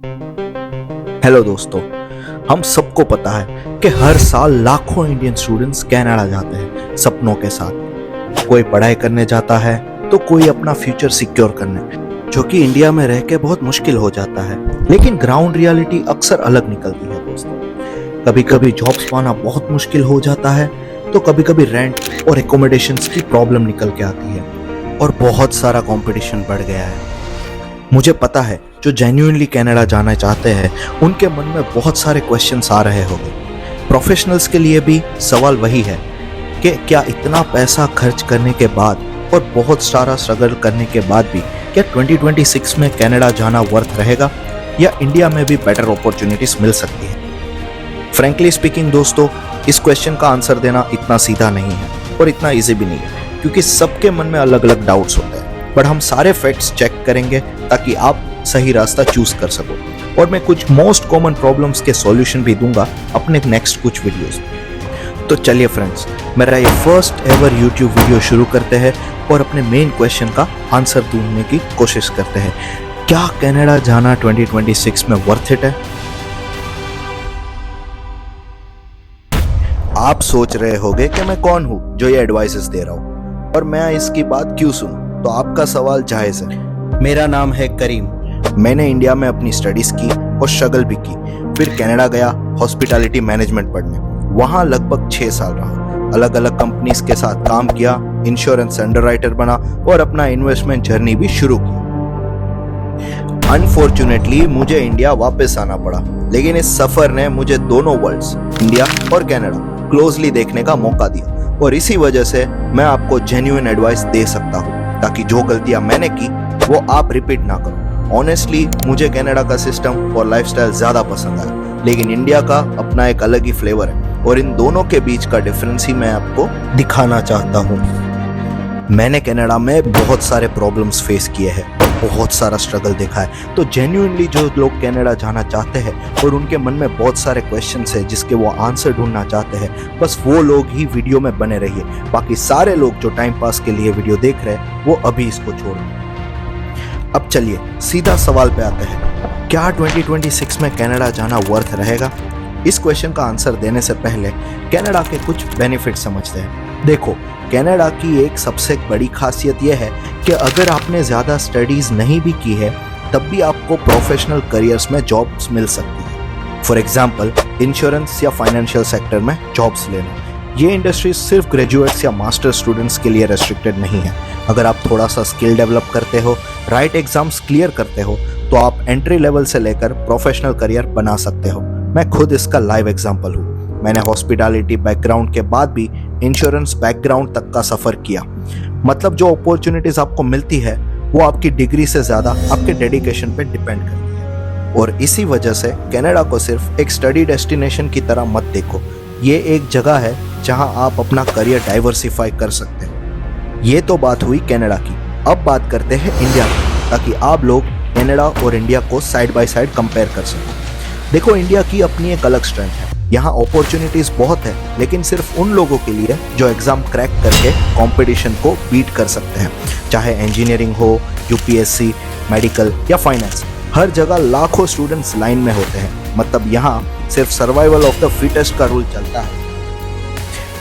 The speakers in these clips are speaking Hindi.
हेलो दोस्तों, हम सबको पता है कि हर साल लाखों इंडियन स्टूडेंट्स कनाडा जाते हैं सपनों के साथ। कोई पढ़ाई करने जाता है तो कोई अपना फ्यूचर सिक्योर करने, जो कि इंडिया में रह के बहुत मुश्किल हो जाता है। लेकिन ग्राउंड रियलिटी अक्सर अलग निकलती है दोस्तों। कभी कभी जॉब्स पाना बहुत मुश्किल हो जाता है, तो कभी कभी रेंट और एकोमोडेशंस की प्रॉब्लम निकल के आती है और बहुत सारा कंपटीशन बढ़ गया है। मुझे पता है जो जेन्युइनली कनाडा जाना चाहते हैं उनके मन में बहुत सारे क्वेश्चंस आ रहे होंगे। प्रोफेशनल्स के लिए भी सवाल वही है कि क्या इतना पैसा खर्च करने के बाद और बहुत सारा स्ट्रगल करने के बाद भी क्या 2026 में कनाडा जाना वर्थ रहेगा, या इंडिया में भी बेटर अपॉर्चुनिटीज मिल सकती है। फ्रैंकली स्पीकिंग दोस्तों, इस क्वेश्चन का आंसर देना इतना सीधा नहीं है और इतना ईजी भी नहीं है, क्योंकि सबके मन में अलग अलग डाउट्स होते हैं। बट हम सारे फैक्ट्स चेक करेंगे ताकि आप सही रास्ता चूज कर सको, और मैं कुछ मोस्ट कॉमन प्रॉब्लम्स के सॉल्यूशन भी दूंगा अपने नेक्स्ट कुछ वीडियोस में। तो चलिए फ्रेंड्स, मेरा ये फर्स्ट एवर यूट्यूब वीडियो शुरू करते हैं और अपने मेन क्वेश्चन का आंसर ढूंढने की कोशिश करते हैं। क्या कनाडा जाना 2026 में वर्थ इट है? आप सोच रहे होंगे कि मैं कौन हूं जो ये एडवाइसेस दे रहा हूं और मैं इसकी बात क्यों सुनूं। तो आपका सवाल जायज है। मेरा नाम है करीम। मैंने इंडिया में अपनी स्टडीज की और स्ट्रगल भी की। फिर कनाडा गया हॉस्पिटैलिटी मैनेजमेंट पढ़ने। वहां लगभग 6 साल रहा। अलग अलग कंपनीज के साथ काम किया, इंश्योरेंस अंडरराइटर बना और अपना इन्वेस्टमेंट जर्नी भी शुरू की। अनफॉर्चुनेटली मुझे इंडिया वापस आना पड़ा, लेकिन इस सफर ने मुझे दोनों वर्ल्ड्स, इंडिया और कनाडा, क्लोजली देखने का मौका दिया। और इसी वजह से मैं आपको जेन्युइन एडवाइस दे सकता हूँ, ताकि जो गलतियां मैंने की वो आप रिपीट ना करो। ऑनेस्टली मुझे कनाडा का सिस्टम और लाइफस्टाइल ज्यादा पसंद आया, लेकिन इंडिया का अपना एक अलग ही फ्लेवर है और इन दोनों के बीच का डिफरेंस ही मैं आपको दिखाना चाहता हूँ। मैंने कनाडा में बहुत सारे प्रॉब्लम्स फेस किए हैं, बहुत सारा स्ट्रगल देखा है। तो जेन्युइनली जो लोग कनाडा जाना चाहते हैं और उनके मन में बहुत सारे क्वेश्चंस है जिसके वो आंसर ढूंढना चाहते हैं, बस वो लोग ही वीडियो में बने रहिए। बाकी सारे लोग जो टाइम पास के लिए वीडियो देख रहे हैं वो अभी इसको छोड़ दें। अब चलिए सीधा सवाल पे आते हैं, क्या 2026 में कनाडा जाना वर्थ रहेगा? इस क्वेश्चन का आंसर देने से पहले कनाडा के कुछ बेनिफिट समझते हैं। देखो, कनाडा की एक सबसे बड़ी खासियत यह है कि अगर आपने ज़्यादा स्टडीज़ नहीं भी की है तब भी आपको प्रोफेशनल करियर्स में जॉब्स मिल सकती है। फॉर एग्जांपल, इंश्योरेंस या फाइनेंशियल सेक्टर में जॉब्स लेना। ये इंडस्ट्री सिर्फ ग्रेजुएट्स या मास्टर स्टूडेंट्स के लिए रेस्ट्रिक्टेड नहीं है। अगर आप थोड़ा सा स्किल डेवलप करते हो, राइट एग्जाम्स क्लियर करते हो, तो आप एंट्री लेवल से लेकर प्रोफेशनल करियर बना सकते हो। मैं खुद इसका लाइव एग्जाम्पल हूँ। मैंने हॉस्पिटैलिटी बैकग्राउंड के बाद भी इंश्योरेंस बैकग्राउंड तक का सफर किया। मतलब जो अपॉर्चुनिटीज आपको मिलती है वो आपकी डिग्री से ज्यादा आपके डेडिकेशन पे डिपेंड करती है। और इसी वजह से कनाडा को सिर्फ एक स्टडी डेस्टिनेशन की तरह मत देखो। ये एक जगह है जहां आप अपना करियर डाइवर्सिफाई कर सकते हो। ये तो बात हुई कनाडा की। अब बात करते हैं इंडिया की, ताकि आप लोग कनाडा और इंडिया को साइड बाय साइड कंपेयर कर सको। देखो, इंडिया की अपनी एक अलग स्ट्रेंथ है। यहाँ अपॉर्चुनिटीज बहुत है, लेकिन सिर्फ उन लोगों के लिए जो एग्जाम क्रैक करके कंपटीशन को बीट कर सकते हैं। चाहे इंजीनियरिंग हो, यूपीएससी, मेडिकल या फाइनेंस, हर जगह लाखों स्टूडेंट्स लाइन में होते हैं। मतलब यहाँ सिर्फ सर्वाइवल ऑफ द फिटेस्ट का रूल चलता है।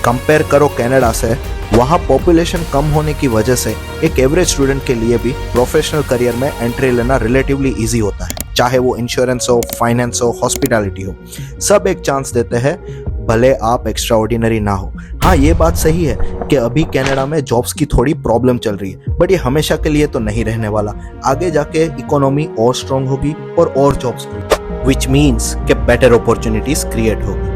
कंपेयर करो कनाडा से, वहाँ पॉपुलेशन कम होने की वजह से एक एवरेज स्टूडेंट के लिए भी प्रोफेशनल करियर में एंट्री लेना रिलेटिवली इजी होता है। चाहे वो इंश्योरेंस हो, फाइनेंस हो, हॉस्पिटैलिटी हो, सब एक चांस देते हैं, भले आप एक्स्ट्रा ऑर्डिनरी ना हो। हाँ, ये बात सही है कि अभी कनाडा में जॉब्स की थोड़ी प्रॉब्लम चल रही है, बट ये हमेशा के लिए तो नहीं रहने वाला। आगे जाके इकोनॉमी और स्ट्रांग होगी और जॉब्स होगी, विच मीन्स कि बेटर अपॉर्चुनिटीज क्रिएट होगी।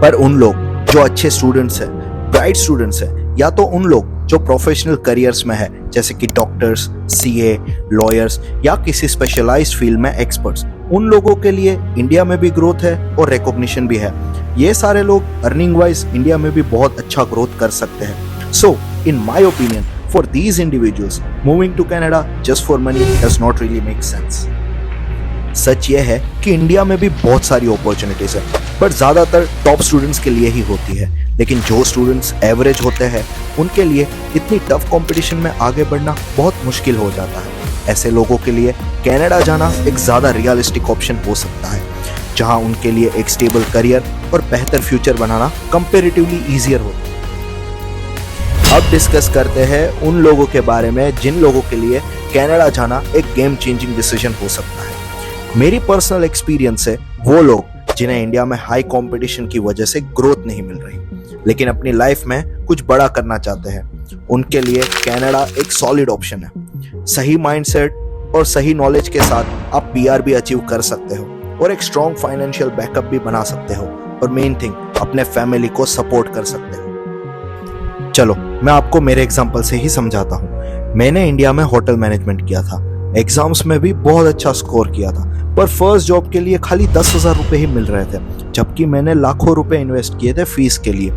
पर उन लोग जो अच्छे स्टूडेंट्स हैं, ब्राइट स्टूडेंट्स हैं, या तो उन लोग जो प्रोफेशनल करियर्स में है, जैसे कि डॉक्टर्स, सीए, लॉयर्स या किसी स्पेशलाइज्ड फील्ड में एक्सपर्ट्स, उन लोगों के लिए इंडिया में भी ग्रोथ है और रिकॉग्निशन भी है। ये सारे लोग अर्निंग वाइज इंडिया में भी बहुत अच्छा ग्रोथ कर सकते हैं। So in my opinion, for these individuals, moving to Canada just for money does not really make sense. सच ये है कि इंडिया में भी बहुत सारी अपॉर्चुनिटीज है, पर ज्यादातर टॉप स्टूडेंट्स के लिए ही होती है। लेकिन जो स्टूडेंट्स एवरेज होते हैं उनके लिए इतनी टफ कंपटीशन में आगे बढ़ना बहुत मुश्किल हो जाता है। ऐसे लोगों के लिए कनाडा जाना एक ज़्यादा रियलिस्टिक ऑप्शन हो सकता है, जहां उनके लिए एक स्टेबल करियर और बेहतर फ्यूचर बनाना कंपैरेटिवली ईजियर होता है। अब डिस्कस करते हैं उन लोगों के बारे में जिन लोगों के लिए कनाडा जाना एक गेम चेंजिंग डिसीजन हो सकता है। मेरी पर्सनल एक्सपीरियंस से वो लोग जिन्हें इंडिया में हाई कंपटीशन की वजह से ग्रोथ नहीं मिल रही, लेकिन अपनी लाइफ में कुछ बड़ा करना चाहते हैं, उनके लिए कनाडा एक सॉलिड ऑप्शन है। सही माइंडसेट और सही नॉलेज के साथ आप पीआर भी अचीव कर सकते हो और एक स्ट्रॉन्ग फाइनेंशियल बैकअप भी बना सकते हो, और मेन थिंग अपने फैमिली को सपोर्ट कर सकते हो। चलो मैं आपको मेरे एग्जांपल से ही समझाता हूँ। मैंने इंडिया में होटल मैनेजमेंट किया था, एग्जाम्स में भी बहुत अच्छा स्कोर किया था, पर फर्स्ट जॉब के लिए खाली 10,000 रुपए ही मिल रहे थे, जबकि मैंने लाखों रुपए इन्वेस्ट किए थे फीस के लिए।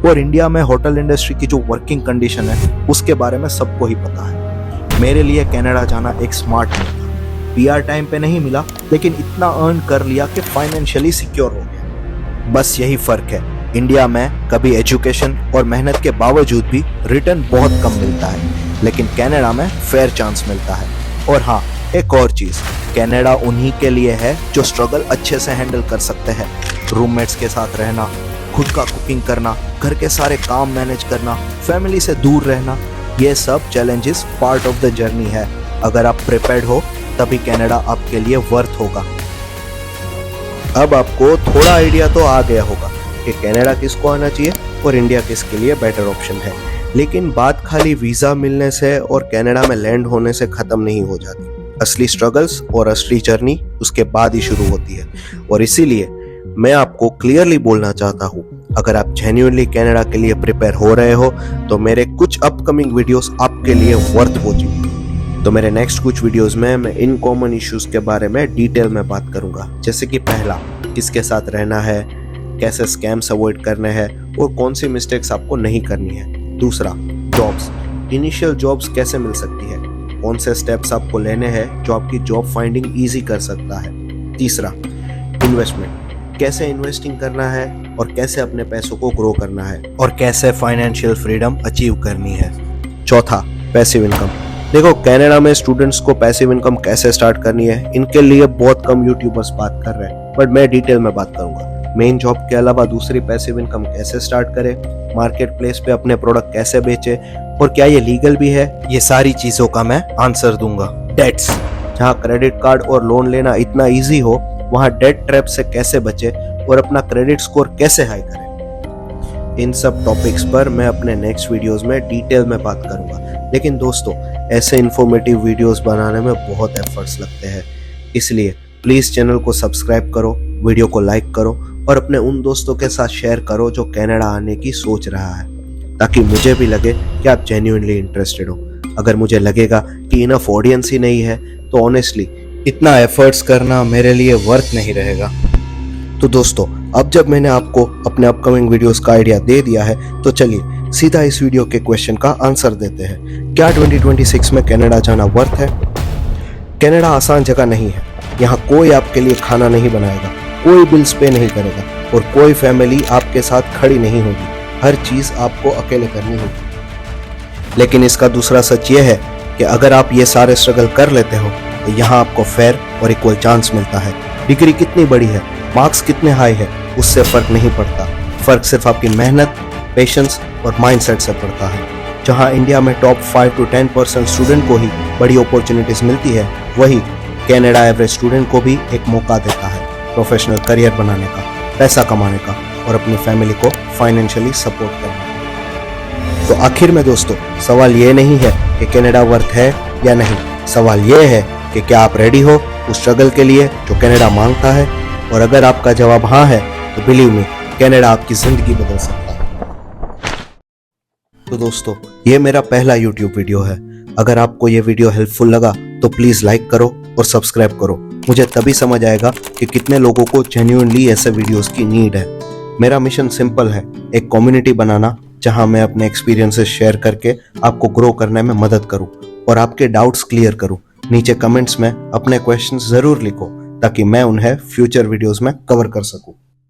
और इंडिया में होटल इंडस्ट्री की जो वर्किंग कंडीशन है उसके बारे में सबको ही पता है। मेरे लिए कनाडा जाना एक स्मार्ट मूव था। पीआर टाइम पे नहीं मिला, लेकिन इतना अर्न कर लिया कि फाइनेंशियली सिक्योर हो गया। बस यही फर्क है, इंडिया में कभी एजुकेशन और मेहनत के बावजूद भी रिटर्न बहुत कम मिलता है, लेकिन कनाडा में फेयर चांस मिलता है। और हाँ, एक और चीज, कनाडा उन्हीं के लिए है जो स्ट्रगल अच्छे से हैंडल कर सकते हैं। रूममेट्स के साथ रहना, खुद का कुकिंग करना, घर के सारे काम मैनेज करना, फैमिली से दूर रहना, ये सब challenges part of the journey है। अगर आप प्रिपेयर्ड हो तभी कनाडा आपके लिए वर्थ होगा। अब आपको थोड़ा आइडिया तो आ गया होगा कि कनाडा किसको आना चाहिए और इंडिया किसके लिए बेटर ऑप्शन है, लेकिन बात खाली वीजा मिलने से और कनाडा में लैंड होने से खत्म नहीं हो जाती। असली स्ट्रगल्स और असली जर्नी उसके बाद ही शुरू होती है। और इसीलिए मैं आपको क्लियरली बोलना चाहता हूँ, अगर आप जेन्युइनली कनाडा के लिए प्रिपेयर हो रहे हो तो मेरे कुछ अपकमिंग वीडियोस आपके लिए वर्थ वॉचिंग। तो मेरे नेक्स्ट कुछ वीडियोस में मैं इन कॉमन इश्यूज के बारे में डिटेल में बात करूंगा, जैसे कि पहला, किसके साथ रहना है, कैसे स्कैम्स अवॉइड करने हैं और कौन सी मिस्टेक्स आपको नहीं करनी है। दूसरा, जॉब्स, इनिशियल जॉब्स कैसे मिल सकती है, कौन से स्टेप्स आपको लेने हैं जो आपकी जॉब फाइंडिंग इजी कर सकता है। तीसरा, इन्वेस्टमेंट, कैसे इन्वेस्टिंग करना है और कैसे अपने पैसों को ग्रो करना है और कैसे फाइनेंशियल फ्रीडम अचीव करनी है। चौथा, पैसिव इनकम। देखो, कनाडा में स्टूडेंट्स को पैसिव इनकम कैसे स्टार्ट करनी है, इनके लिए बहुत कम यूट्यूबर्स बात कर रहे हैं, बट मैं डिटेल में बात करूंगा। मेन जॉब के अलावा दूसरी पैसिव इनकम कैसे स्टार्ट करें, मार्केट प्लेस पे अपने प्रोडक्ट कैसे बेचे और क्या ये लीगल भी है, ये सारी चीजों का मैं आंसर दूंगा। डेट्स, जहाँ क्रेडिट कार्ड और लोन लेना इतना इजी हो, वहाँ डेट ट्रैप से कैसे बचे और अपना क्रेडिट स्कोर कैसे हाई करें। इन सब टॉपिक्स पर मैं अपने नेक्स्ट वीडियोस में डिटेल में बात करूंगा। लेकिन दोस्तों, ऐसे इन्फॉर्मेटिव वीडियोस बनाने में बहुत एफर्ट्स लगते हैं, इसलिए प्लीज चैनल को सब्सक्राइब करो, वीडियो को लाइक करो और अपने उन दोस्तों के साथ शेयर करो जो कनाडा आने की सोच रहा है, ताकि मुझे भी लगे कि आप जेन्युइनली इंटरेस्टेड हो। अगर मुझे लगेगा कि इनफ ऑडियंस ही नहीं है तो ऑनेस्टली इतना एफर्ट्स करना मेरे लिए वर्थ नहीं रहेगा। तो दोस्तों, अब जब मैंने आपको अपने अपकमिंग वीडियोस का आइडिया दे दिया है, तो चलिए सीधा इस वीडियो के क्वेश्चन का आंसर देते हैं। क्या 2026 में कनाडा जाना वर्थ है? कनाडा आसान जगह नहीं है। यहाँ कोई आपके लिए खाना नहीं बनाएगा, कोई बिल्स पे नहीं करेगा और कोई फैमिली आपके साथ खड़ी नहीं होगी। हर चीज आपको अकेले करनी होगी। लेकिन इसका दूसरा सच ये है कि अगर आप ये सारे स्ट्रगल कर लेते हो तो यहाँ आपको फेयर और इक्वल चांस मिलता है। डिग्री कितनी बड़ी है, मार्क्स कितने हाई है, उससे फर्क नहीं पड़ता। फर्क सिर्फ आपकी मेहनत, पेशेंस और माइंडसेट से पड़ता है। जहाँ इंडिया में टॉप 5 to 10% स्टूडेंट को ही बड़ी अपॉर्चुनिटीज मिलती है, वही कनाडा एवरेज स्टूडेंट को भी एक मौका देता है प्रोफेशनल करियर बनाने का, पैसा कमाने का और अपनी फैमिली को फाइनेंशियली सपोर्ट करने का। तो आखिर में दोस्तों, सवाल ये नहीं है कि कनाडा वर्थ है या नहीं, सवाल ये है कि क्या आप रेडी हो उस स्ट्रगल के लिए जो कनाडा मांगता है। और अगर आपका जवाब हाँ है तो बिलीव मी, कनाडा आपकी जिंदगी बदल सकता है। तो दोस्तों, ये मेरा पहला YouTube वीडियो है। अगर आपको ये वीडियो हेल्पफुल लगा तो प्लीज लाइक करो और सब्सक्राइब करो। मुझे तभी समझ आएगा कि कितने लोगों को जेन्युइनली ऐसे वीडियोस की नीड है। मेरा मिशन सिंपल है, एक कम्युनिटी बनाना जहां मैं अपने एक्सपीरियंसेस शेयर करके आपको ग्रो करने में मदद करूं और आपके डाउट्स क्लियर करूं। नीचे कमेंट्स में अपने क्वेश्चंस जरूर लिखो ताकि मैं उन्हें फ्यूचर वीडियोस में कवर कर सकूं।